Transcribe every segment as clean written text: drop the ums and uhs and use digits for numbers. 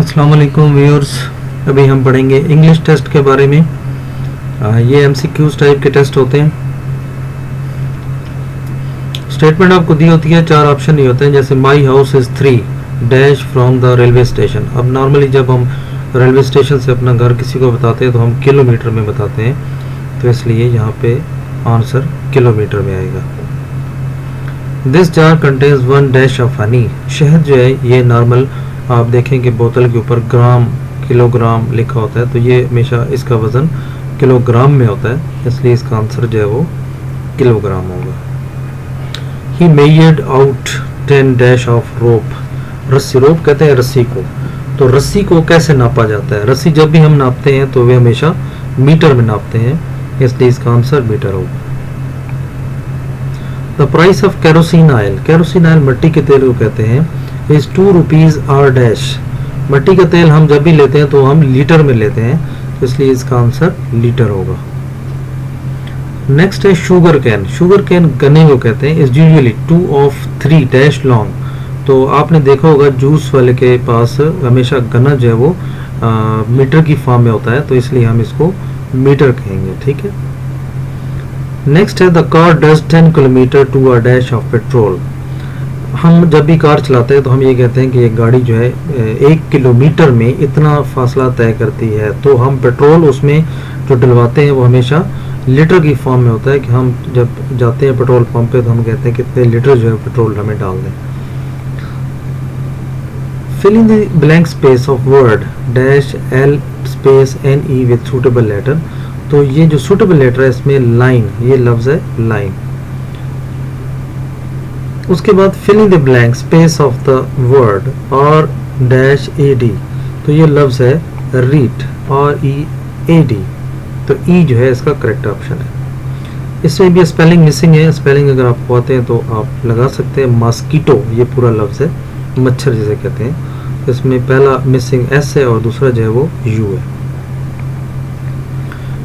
अस्सलाम वालेकुम व्यूअर्स। अभी हम पढ़ेंगे इंग्लिश टेस्ट के बारे में। ये एमसीक्यूज टाइप के टेस्ट होते हैं। स्टेटमेंट आपको दी होती है, चार ऑप्शन ही होते हैं, जैसे my house is 3 dash from the railway station. अब नॉर्मली जब हम रेलवे स्टेशन से अपना घर किसी को बताते हैं तो हम किलोमीटर में बताते हैं, तो इसलिए यहाँ पे आंसर किलोमीटर में आएगा। This jar contains 1 dash of honey. शहद जो है ये नॉर्मल आप देखें कि बोतल के ऊपर ग्राम किलोग्राम लिखा होता है, तो ये हमेशा इसका वज़न किलोग्राम में होता है, इसलिए इसका आंसर जो है वो किलोग्राम होगा। He measured out 10 dash of rope. रस्सी, रोप कहते हैं रस्सी को, तो रस्सी को कैसे नापा जाता है? रस्सी जब भी हम नापते हैं तो वे हमेशा मीटर में नापते हैं, इसलिए इसका आंसर मीटर होगा। The price of kerosene oil. Kerosene oil मिट्टी के तेल को कहते हैं, इज 2 रुपीज़ आर डैश। मिट्टी का तेल हम जब भी लेते हैं तो हम लीटर में लेते हैं, तो इसलिए इसका आंसर लीटर होगा। नेक्स्ट है शुगर कैन। शुगर कैन गन्ने को कहते हैं, is usually 2 of 3 dash long. तो आपने देखा होगा जूस वाले के पास हमेशा गन्ना जो है वो मीटर की फॉर्म में होता है, तो इसलिए हम इसको मीटर कहेंगे, ठीक है। नेक्स्ट है the car does 10 kilometre to a dash of petrol. हम जब भी कार चलाते हैं तो हम ये कहते हैं कि ये गाड़ी जो है 1 किलोमीटर में इतना फासला तय करती है, तो हम पेट्रोल उसमें जो डलवाते हैं वो हमेशा लीटर की फॉर्म में होता है, कि हम जब जाते हैं पेट्रोल पंप पे तो हम कहते हैं कितने लीटर जो है पेट्रोल हमें डाल दें। Fill in the blank space of word dash L space N E with suitable letter. तो ये जो सूटेबल लेटर है इसमें लाइन, ये लफ्ज़ है लाइन। उसके बाद fill in the blank space of the word और डैश ए डी। तो ये लफ्ज़ है रीड और ई ए डी, तो ई जो है इसका करेक्ट ऑप्शन है। इसमें भी स्पेलिंग मिसिंग है, स्पेलिंग अगर आपको आते हैं तो आप लगा सकते हैं। मॉस्किटो ये पूरा लफ्ज़ है, मच्छर जिसे कहते हैं, इसमें पहला मिसिंग एस है और दूसरा जो है वो यू है।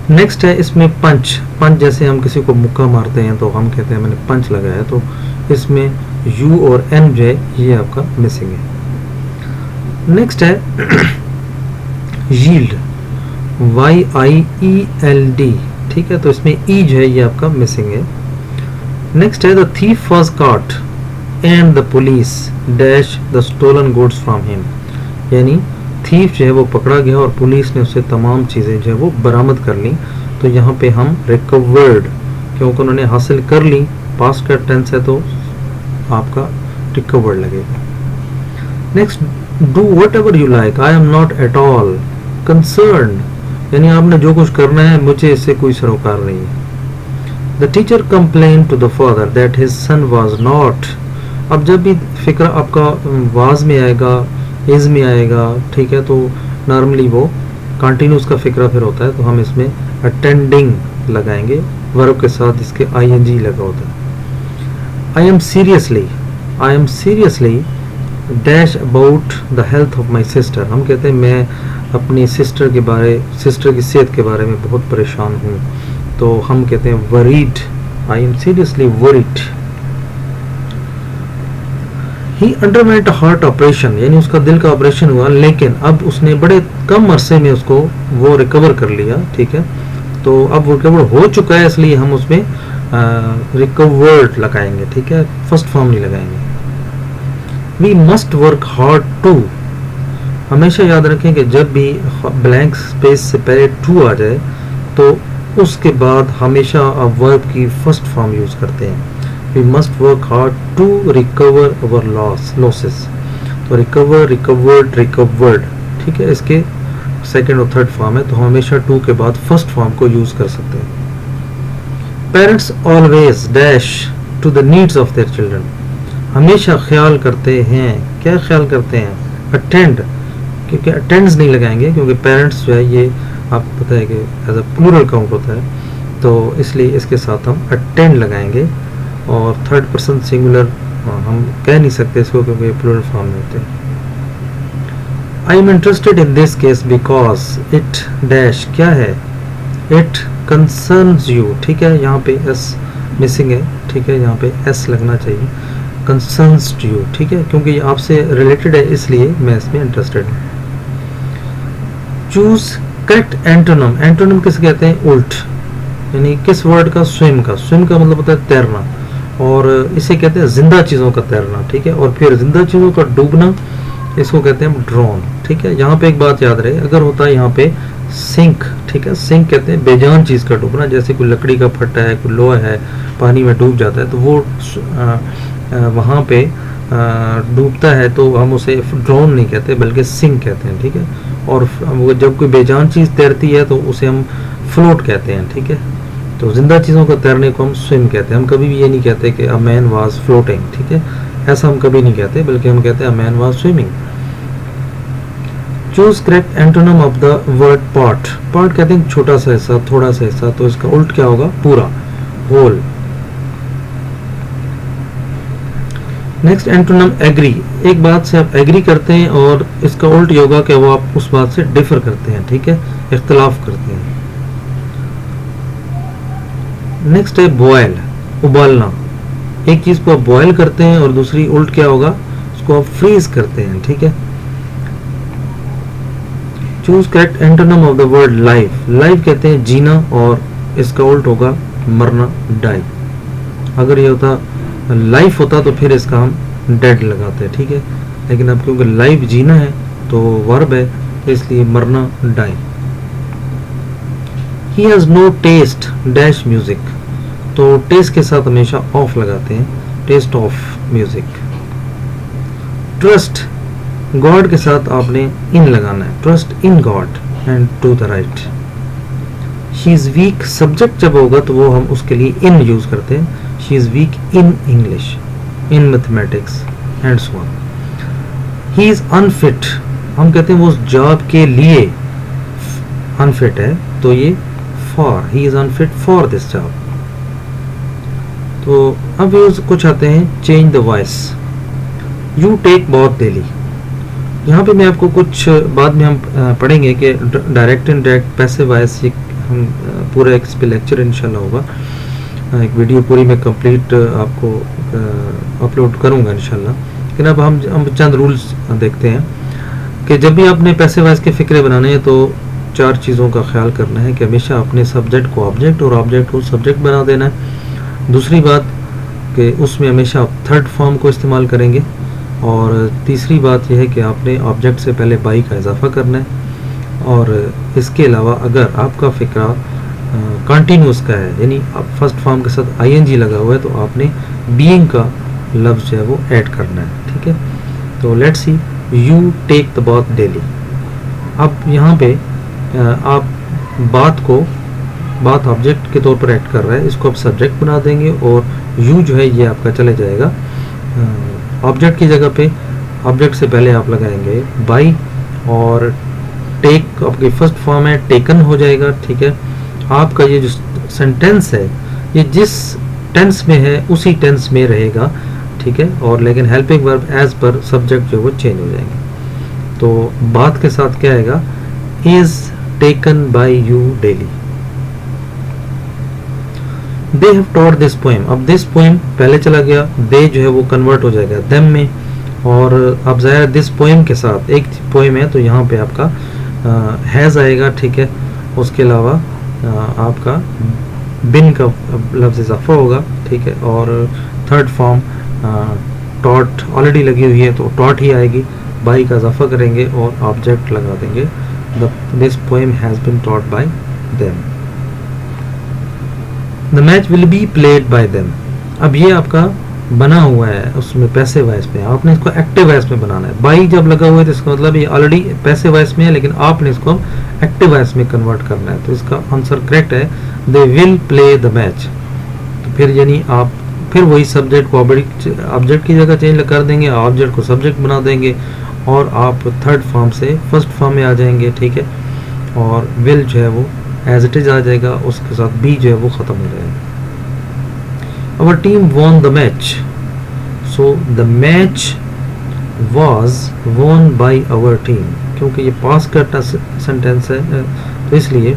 नेक्स्ट है इसमें पंच। पंच जैसे हम किसी को मुक्का मारते हैं तो हम कहते हैं मैंने पंच लगाया, तो इसमें यू और एन जो है ये आपका मिसिंग है। नेक्स्ट है यील्ड, YIELD, ठीक है, तो इसमें ई जो है ये आपका मिसिंग है। नेक्स्ट है the thief was caught and the police dash the stolen goods from him. यानी थीफ जो है वो पकड़ा गया और पुलिस ने उससे तमाम चीज़ें जो है वो बरामद कर ली, तो यहाँ पे हम रिकवर्ड, क्योंकि उन्होंने हासिल कर ली, पास्ट का टेंस है तो आपका रिकवर्ड लगेगा। Next do what ever you like, I am not at all concern, यानी आपने जो कुछ करना है मुझे इससे कोई सरोकार नहीं है। The teacher complain to the father that his son was not. अब जब भी फिक्र आपका वाज में आएगा, इज में आएगा, ठीक है, तो नॉर्मली वो कंटिन्यूस का फिक्रा फिर होता है, तो हम इसमें अटेंडिंग लगाएंगे, वर्ब के साथ इसके ING लगा होता है। I am seriously dash about the health of my sister. हम कहते हैं मैं अपनी सिस्टर की सेहत के बारे में बहुत परेशान हूँ, तो हम कहते हैं worried, I am seriously worried. He underwent heart operation, यानी उसका दिल का ऑपरेशन हुआ, लेकिन अब उसने बड़े कम अरसे में उसको वो रिकवर कर लिया, ठीक है, तो अब वो रिकवर हो चुका है, इसलिए हम उसमें रिकवर्ड लगाएंगे, ठीक है, फर्स्ट फॉर्म नहीं लगाएंगे। We must work hard to. हमेशा याद रखें कि जब भी ब्लैंक स्पेस से पहले टू आ जाए तो उसके बाद हमेशा आप वर्ब की फर्स्ट फॉर्म यूज करते हैं। We must work hard to recover our losses, तो रिकवर, रिकवर्ड, रिकवर्ड, ठीक है, इसके सेकेंड और थर्ड फॉर्म है, तो हम हमेशा टू के बाद फर्स्ट फॉर्म को यूज कर सकते हैं। Parents always dash to the needs of their children. हमेशा ख्याल करते हैं, क्या ख्याल करते हैं? अटेंड, क्योंकि अटेंड्स नहीं लगाएंगे क्योंकि पेरेंट्स जो है ये आपको पता है कि एज अ प्लूरल काउंट होता है, तो इसलिए इसके साथ हम अटेंड लगाएंगे। और थर्ड पर्सन सिंगुलर हम कह नहीं सकते इसको क्योंकि प्लूरल फॉर्म में होते हैं। I am interested in this case because it dash, क्या है? इट कंसर्न्स यू, ठीक है, यहाँ पे एस मिसिंग है, ठीक है, यहाँ पे एस लगना चाहिए। कंसर्न्स यू, ठीक है, क्योंकि ये आपसे रिलेटेड है इसलिए मैं इसमें इंटरेस्टेड हूँ। चूज करेक्ट एंटोनम, एंटोनम किसे कहते हैं? उल्ट, यानी किस वर्ड का? स्विम का। स्विम का मतलब होता है तैरना, और इसे कहते हैं जिंदा चीजों का तैरना, ठीक है। और फिर जिंदा चीजों का डूबना, इसको कहते हैं ड्रोन, ठीक है। यहाँ पे एक बात याद रहे, अगर होता है यहाँ पे सिंक, ठीक है, सिंक कहते हैं बेजान चीज का डूबना, जैसे कोई लकड़ी का फट्टा है, कोई लोहा है, पानी में डूब जाता है, तो वो वहाँ पे डूबता है, तो हम उसे ड्रोन नहीं कहते बल्कि सिंक कहते हैं, ठीक है। और जब कोई बेजान चीज तैरती है तो उसे हम फ्लोट कहते हैं, ठीक है। तो जिंदा चीजों को तैरने को हम स्विम कहते हैं। हम कभी भी ये नहीं कहते कि अ मैन वाज फ्लोटिंग, ठीक है, ऐसा हम कभी नहीं कहते, बल्कि हम कहते हैं a man was swimming. Choose correct antonym of the word part. Part कहते हैं छोटा सा हिस्सा, थोड़ा सा हिस्सा, तो इसका उल्ट क्या होगा? पूरा, होल। नेक्स्ट एंटोनम एग्री, एक बात से आप एग्री करते हैं और इसका उल्ट ये होगा कि वो आप उस बात से डिफर करते हैं, ठीक है, इख्तलाफ करते हैं। नेक्स्ट है बॉयल, उबालना। एक चीज को आप बॉयल करते हैं और दूसरी उल्ट क्या होगा? उसको आप फ्रीज करते हैं, ठीक है। Choose correct antonym of the word life. Life कहते हैं जीना और इसका उल्ट होगा मरना, डाई। अगर ये होता लाइफ होता तो फिर इसका हम डेड लगाते, ठीक है, लेकिन अब क्योंकि लाइफ जीना है तो वर्ब है, तो इसलिए मरना, die. He has no taste dash music, तो टेस्ट के साथ हमेशा ऑफ लगाते हैं, taste of music. Trust, God के साथ आपने इन लगाना है, trust in God and to the right. She is weak, subject जब होगा तो वो हम उसके लिए इन यूज करते हैं। She is week in English, in mathematics and so on. He is unfit, हम कहते हैं वो उस जॉब के लिए अनफिट है, तो ये for, he is unfit for this job. तो अब यूज कुछ आते हैं, change the voice. You take bath daily, यहाँ पे मैं आपको कुछ बाद में हम पढ़ेंगे कि डायरेक्ट इनडायरेक्ट पैसिव वॉइस, हम पूरा एक इस पे लेक्चर इंशाल्लाह होगा, एक वीडियो पूरी मैं कंप्लीट आपको अपलोड करूँगा इंशाल्लाह। लेकिन अब हम चंद रूल्स देखते हैं कि जब भी आपने पैसिव वॉइस के फिक्रे बनाने हैं तो 4 चीज़ों का ख्याल करना है कि हमेशा अपने सब्जेक्ट को ऑब्जेक्ट और ऑब्जेक्ट को सब्जेक्ट बना देना है। दूसरी बात कि उसमें हमेशा आप थर्ड फॉर्म को इस्तेमाल करेंगे, और तीसरी बात यह है कि आपने ऑब्जेक्ट से पहले बाई का इजाफा करना है। और इसके अलावा अगर आपका फिक्रा कंटिन्यूस का है, यानी आप फर्स्ट फॉर्म के साथ आईएनजी लगा हुआ है, तो आपने बीइंग का लफ्ज़ जो है वो ऐड करना है, ठीक है। तो let's see, you take the bath daily. अब यहाँ पे आप बात ऑब्जेक्ट के तौर पर ऐड कर रहा है, इसको आप सब्जेक्ट बना देंगे और यू जो है ये आपका चले जाएगा ऑब्जेक्ट की जगह पे। ऑब्जेक्ट से पहले आप लगाएंगे बाई, और टेक आपकी फर्स्ट फॉर्म है, टेकन हो जाएगा, ठीक है। आपका ये जो सेंटेंस है ये जिस टेंस में है उसी टेंस में रहेगा, ठीक है। और लेकिन helping verb as per subject जो वो चेंज हो जाएंगे। तो बात के साथ क्या आएगा? Is taken by you daily. They have taught this poem, अब दिस पोएम पहले चला गया, दे जो है वो कन्वर्ट हो जाएगा देम में, और अब ज़ाहिर दिस पोएम के साथ एक पोएम है तो यहाँ पे आपका हैज़ आएगा, ठीक है। उसके अलावा आपका बिन का लफ्ज़ इजाफा होगा, ठीक है। और थर्ड फॉर्म टॉट ऑलरेडी लगी हुई है तो टॉट ही आएगी, बाई का इजाफा करेंगे और ऑब्जेक्ट लगा देंगे, this poem has been taught by them. The match will be played by them, अब ये आपका बना हुआ है उसमें पैसिव वॉइस में, आपने इसको एक्टिव वॉइस में बनाना है। बाई जब लगा हुआ है तो इसका मतलब ये ऑलरेडी पैसिव वॉइस में है, लेकिन आपने इसको एक्टिव वॉइस में कन्वर्ट करना है। तो इसका आंसर करेक्ट है, they will play the match. तो फिर यानी आप फिर वही सब्जेक्ट को ऑब्जेक्ट की जगह चेंज कर देंगे, ऑब्जेक्ट को सब्जेक्ट बना देंगे और आप थर्ड फॉर्म से फर्स्ट फॉर्म में आ जाएंगे, ठीक है। और विल जो है वो एज इट इज आ जाएगा, उसके साथ बी जो है वो ख़त्म हो जाएगा। Our team won the match, so the match was won by our team, क्योंकि ये पास्ट का सेंटेंस है तो इसलिए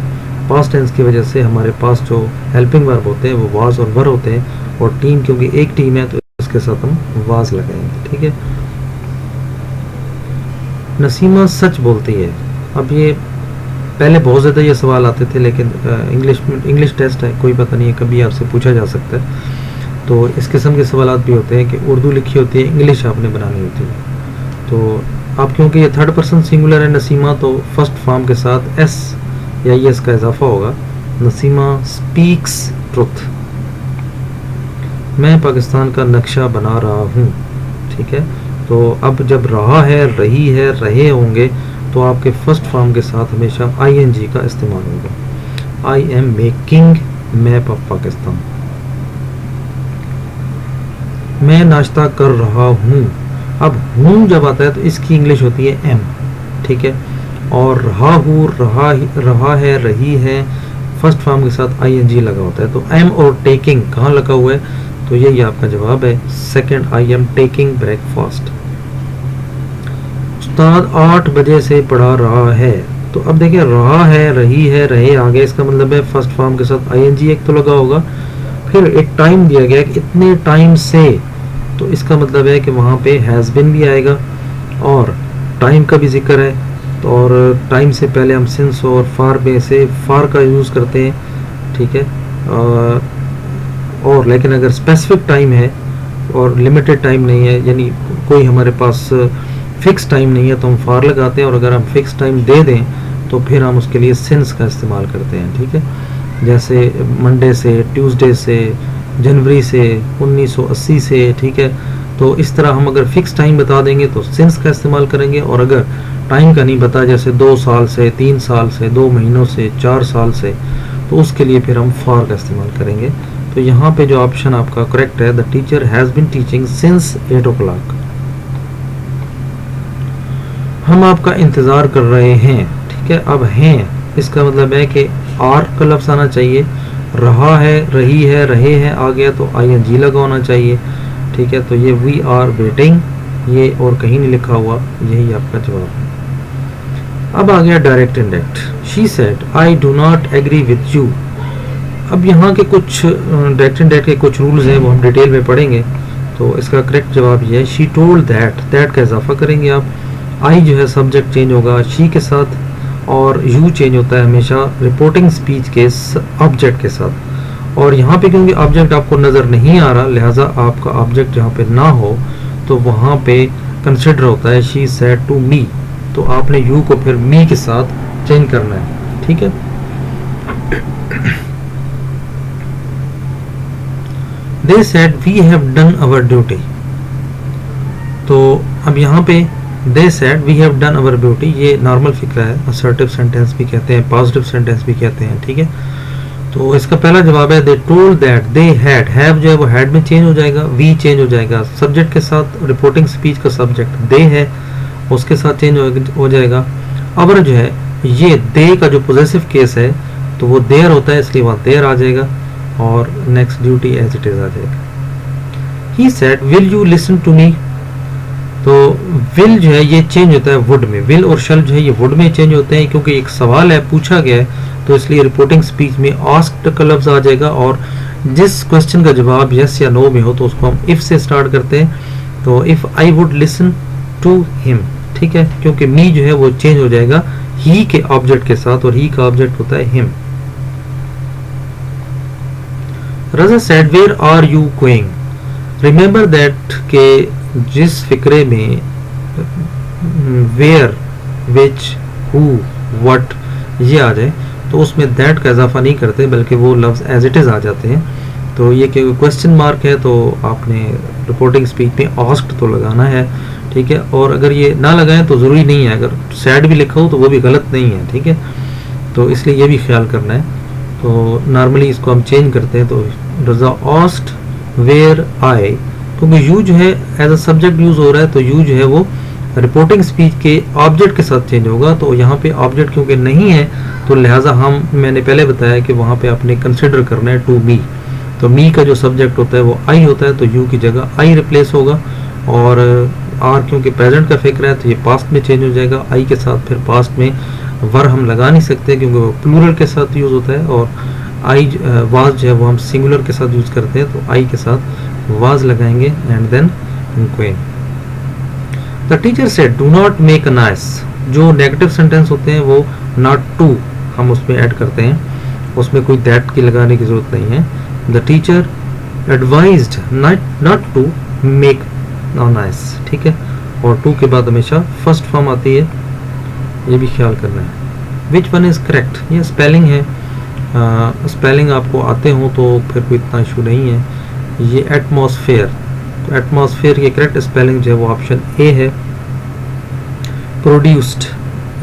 पास्ट टेंस की वजह से हमारे पास जो हेल्पिंग वर्ब होते हैं वो वाज और वर होते हैं, और टीम क्योंकि एक टीम है तो इसके साथ हम वाज लगाएंगे, ठीक है। नसीमा सच बोलती है, अब ये पहले बहुत ज़्यादा ये सवाल आते थे, लेकिन इंग्लिश टेस्ट है, कोई पता नहीं है, कभी आपसे पूछा जा सकता है। तो इस किस्म के सवाल भी होते हैं कि उर्दू लिखी होती है, इंग्लिश आपने बनानी होती है। तो आप क्योंकि ये थर्ड पर्सन सिंगुलर है नसीमा, तो फर्स्ट फॉर्म के साथ एस या एस का इजाफा होगा। Naseema speaks truth. मैं पाकिस्तान का नक्शा बना रहा हूँ, ठीक है। तो अब जब रहा है, रही है, रहे होंगे, तो आपके फर्स्ट फॉर्म के साथ हमेशा आईएनजी का इस्तेमाल होगा। I am making map of Pakistan. मैं नाश्ता कर रहा हूँ। अब हूँ जब आता है तो इसकी इंग्लिश होती है एम, ठीक है। और रहा हूँ, रहा है, रही है, फर्स्ट फॉर्म के साथ आईएनजी लगा होता है। तो एम और टेकिंग कहाँ लगा हुआ है, तो यही आपका जवाब है second, I am taking breakfast. उस्ताद 8 बजे से पढ़ा रहा है। तो अब देखिए, रहा है, रही है, रहे आगे, इसका मतलब है फर्स्ट फॉर्म के साथ आईएनजी एक तो लगा होगा, फिर एक टाइम दिया गया कि इतने टाइम से, तो इसका मतलब है कि वहाँ पे हैज़ बिन भी आएगा और टाइम का भी जिक्र है। तो और टाइम से पहले हम सिंस और फार में से फार का यूज़ करते हैं, ठीक है। और लेकिन अगर स्पेसिफिक टाइम है और लिमिटेड टाइम नहीं है, यानी कोई हमारे पास फिक्स टाइम नहीं है, तो हम फार लगाते हैं। और अगर हम फिक्स टाइम दे दें तो फिर हम उसके लिए सिंस का इस्तेमाल करते हैं, ठीक है। जैसे मंडे से, ट्यूसडे से, जनवरी से, 1980 से, ठीक है। तो इस तरह हम अगर फिक्स टाइम बता देंगे तो सिंस का इस्तेमाल करेंगे, और अगर टाइम का नहीं बता, जैसे 2 साल से, 3 साल से, 2 महीनों से, 4 साल से, तो उसके लिए फिर हम फॉर का इस्तेमाल करेंगे। तो यहाँ पे जो ऑप्शन आपका करेक्ट है, the teacher has been teaching since 8 o'clock। हम आपका इंतज़ार कर रहे हैं, ठीक है। अब हैं, इसका मतलब है कि आर का लफ्ज़ आना चाहिए। रहा है, रही है, रहे हैं आ गया तो आईएनजी लगा होना चाहिए, ठीक है। तो ये वी आर वेटिंग, ये और कहीं नहीं लिखा हुआ, यही आपका जवाब है। अब आ गया direct indirect. She said I do not agree with you. अब यहाँ के कुछ डायरेक्ट इंडायरेक्ट के कुछ रूल्स हैं, वो हम डिटेल में पढ़ेंगे। तो इसका करेक्ट जवाब ये है शी टोल्ड दैट, दैट का इजाफा करेंगे आप। आई जो है सब्जेक्ट चेंज होगा शी के साथ, और यू चेंज होता है हमेशा रिपोर्टिंग स्पीच के ऑब्जेक्ट के साथ। और यहाँ पे क्योंकि ऑब्जेक्ट आपको नज़र नहीं आ रहा, लिहाजा आपका ऑब्जेक्ट जहाँ पे ना हो तो वहाँ पे कंसिडर होता है शी सेड टू मी, तो आपने यू को फिर मी के साथ चेंज करना है, ठीक है। They said we have done our duty. तो अब यहाँ पे they said we have done our duty, ये नॉर्मल फिक्रा है, असर्टिव सेंटेंस भी कहते हैं, पॉजिटिव सेंटेंस भी कहते हैं, ठीक है। तो इसका पहला जवाब है they told that they had, have जो है वो हैड में चेंज हो जाएगा, वी चेंज हो जाएगा, सब्जेक्ट के साथ रिपोर्टिंग स्पीच का सब्जेक्ट दे है उसके साथ चेंज हो जाएगा। अवर जो है ये दे का जो पोजेसिव केस है तो वो देयर होता है, इसलिए वहाँ देयर आ जाएगा, और next duty as it is आ जाएगा। He said will you listen to me. तो विल जो है ये चेंज होता है वुड में, विल और शल जो है ये वुड में चेंज होते हैं, क्योंकि एक सवाल है, पूछा गया है, तो इसलिए रिपोर्टिंग स्पीच में आस्क्ड का लफ्ज आ जाएगा। और जिस क्वेश्चन का जवाब यस या नो में हो तो उसको हम इफ से स्टार्ट करते हैं। तो if I would listen to him, ठीक है, क्योंकि मी जो है वो चेंज हो जाएगा ही के ऑब्जेक्ट के साथ, और ही का ऑब्जेक्ट होता है him. Raza said where are you going. Remember that के जिस फिक्रे में वेयर, विच, हु, व्हाट ये आ जाए तो उसमें दैट का इजाफा नहीं करते, बल्कि वो लफ्ज़ एज इट इज़ आ जाते हैं। तो ये क्योंकि क्वेश्चन मार्क है तो आपने रिपोर्टिंग स्पीच में आस्क्ड तो लगाना है, ठीक है। और अगर ये ना लगाएं तो ज़रूरी नहीं है, अगर सैड भी लिखा हो तो वो भी गलत नहीं है, ठीक है। तो इसलिए ये भी ख्याल करना है। तो नॉर्मली इसको हम चेंज करते हैं, तो रज़ा आस्क्ड वेयर आई, क्योंकि यू जो है एज अ सब्जेक्ट यूज हो रहा है, तो यू जो है वो रिपोर्टिंग स्पीच के ऑब्जेक्ट के साथ चेंज होगा। तो यहाँ पे ऑब्जेक्ट क्योंकि नहीं है तो लिहाजा मैंने पहले बताया कि वहाँ पे आपने कंसिडर करना है टू मी। तो मी का जो सब्जेक्ट होता है वो आई होता है, तो यू की जगह आई रिप्लेस होगा। और आर क्योंकि प्रेजेंट का फिक्र है तो ये पास्ट में चेंज हो जाएगा, आई के साथ फिर पास्ट में वर हम लगा नहीं सकते क्योंकि वो प्लूरल के साथ यूज होता है, और आई वाज जो है वो हम सिंगुलर के साथ यूज करते हैं, तो आई के साथ वाज लगाएंगे and then going. The teacher said do not make a noise. जो नेगेटिव सेंटेंस होते हैं वो नॉट टू हम उसमें ऐड करते हैं, उसमें कोई दैट की लगाने की ज़रूरत नहीं है। The teacher advised not to make nice, ठीक है। और टू के बाद हमेशा फर्स्ट फॉर्म आती है, ये भी ख्याल करना है। विच वन इज़ करेक्ट, ये स्पेलिंग है, स्पेलिंग आपको आते हो तो फिर कोई इतना इशू नहीं है। ये एटमॉस्फेयर, तो एटमॉस्फेयर की करेक्ट स्पेलिंग जो है वो ऑप्शन ए है। प्रोड्यूस्ड,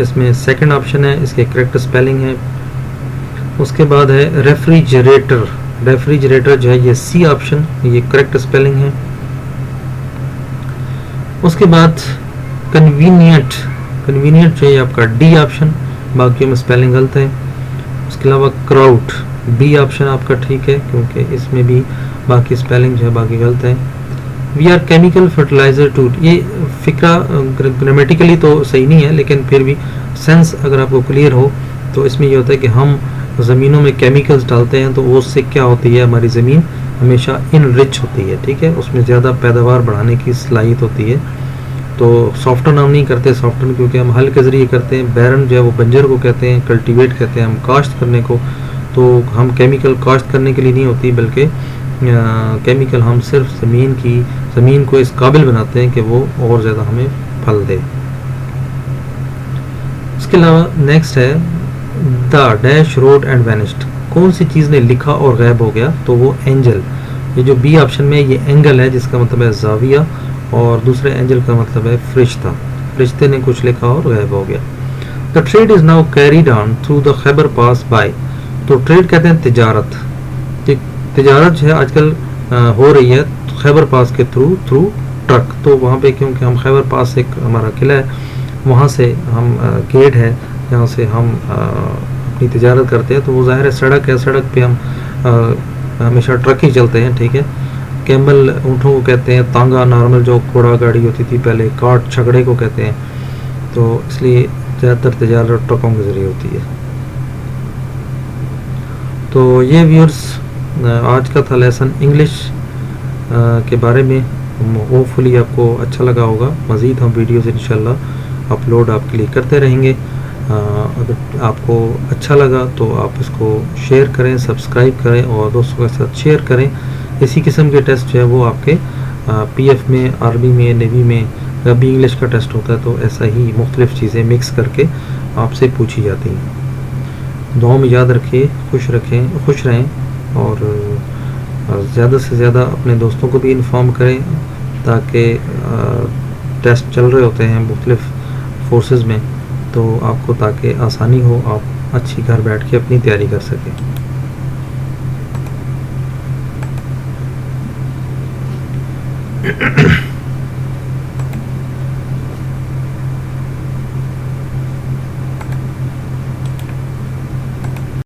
इसमें सेकंड ऑप्शन है, इसके करेक्ट स्पेलिंग है। उसके बाद है रेफ्रिजरेटर, रेफ्रिजरेटर जो है ये सी ऑप्शन, ये करेक्ट स्पेलिंग है। उसके बाद कन्वीनियंट, कन्वीनियंट जो है आपका डी ऑप्शन, बाकियों में स्पेलिंग गलत है। उसके अलावा क्राउड, बी ऑप्शन आपका ठीक है, क्योंकि इसमें भी बाकी स्पेलिंग जो है बाकी गलत है। We are chemical fertiliser to, ये फिक्रा ग्रामेटिकली तो सही नहीं है, लेकिन फिर भी सेंस अगर आपको क्लियर हो तो इसमें ये होता है कि हम ज़मीनों में केमिकल्स डालते हैं तो वो उससे क्या होती है, हमारी ज़मीन हमेशा इनरिच होती है, ठीक है, उसमें ज़्यादा पैदावार बढ़ाने की सलाहियत होती है। तो सॉफ्टन हम नहीं करते, सॉफ्टन क्योंकि हम हल के ज़रिए करते हैं। बैरन जो है वो बंजर को कहते हैं, कल्टीवेट कहते हैं हम काश्त करने को, तो हम केमिकल काश्त करने के लिए नहीं होती, बल्कि केमिकल हम सिर्फ ज़मीन को इस काबिल बनाते हैं कि वो और ज़्यादा हमें फल दे। इसके अलावा नेक्स्ट है the dash road and vanished, कौन सी चीज़ ने लिखा और गायब हो गया, तो वो एंजल। ये जो बी ऑप्शन में ये एंगल है जिसका मतलब है जाविया, और दूसरे एंजल का मतलब है फरिश्ता, फरिश्ते ने कुछ लिखा और गायब हो गया। The trade is now carried on through the Khyber pass by, तो ट्रेड कहते हैं तिजारत, तिजारत जो है आजकल हो रही है खैबर पास के थ्रू ट्रक। तो वहाँ पे क्योंकि हम खैबर पास एक हमारा किला है, वहाँ से हम गेट है जहाँ से हम अपनी तिजारत करते हैं, तो वो ज़ाहिर है सड़क है, सड़क पे हम हमेशा ट्रक ही चलते हैं, ठीक है। कैमल ऊँटों को कहते हैं, तांगा नॉर्मल जो घोड़ा गाड़ी होती थी पहले, कार्ट छकड़े को कहते हैं, तो इसलिए ज़्यादातर तिजारत ट्रकों के ज़रिए होती है। तो ये व्यूअर्स आज का था लेसन इंग्लिश के बारे में, होपफुली आपको अच्छा लगा होगा। मज़ीद हम वीडियोज़ इंशाल्लाह अपलोड आपके लिए करते रहेंगे। अगर आपको अच्छा लगा तो आप इसको शेयर करें, सब्सक्राइब करें और दोस्तों के साथ शेयर करें। इसी किस्म के टेस्ट जो है वो आपके पीएफ में, आर्मी में, नेवी में जब भी इंग्लिश का टेस्ट होता है तो ऐसा ही मुख्तलिफ़ चीज़ें मिक्स करके आपसे पूछी जाती हैं। दुआ में याद रखिए, खुश रहें और ज़्यादा से ज़्यादा अपने दोस्तों को भी इन्फॉर्म करें, ताकि टेस्ट चल रहे होते हैं मुख्तलिफ़ फोर्सेस में, तो आपको ताकि आसानी हो, आप अच्छी घर बैठ के अपनी तैयारी कर सकें।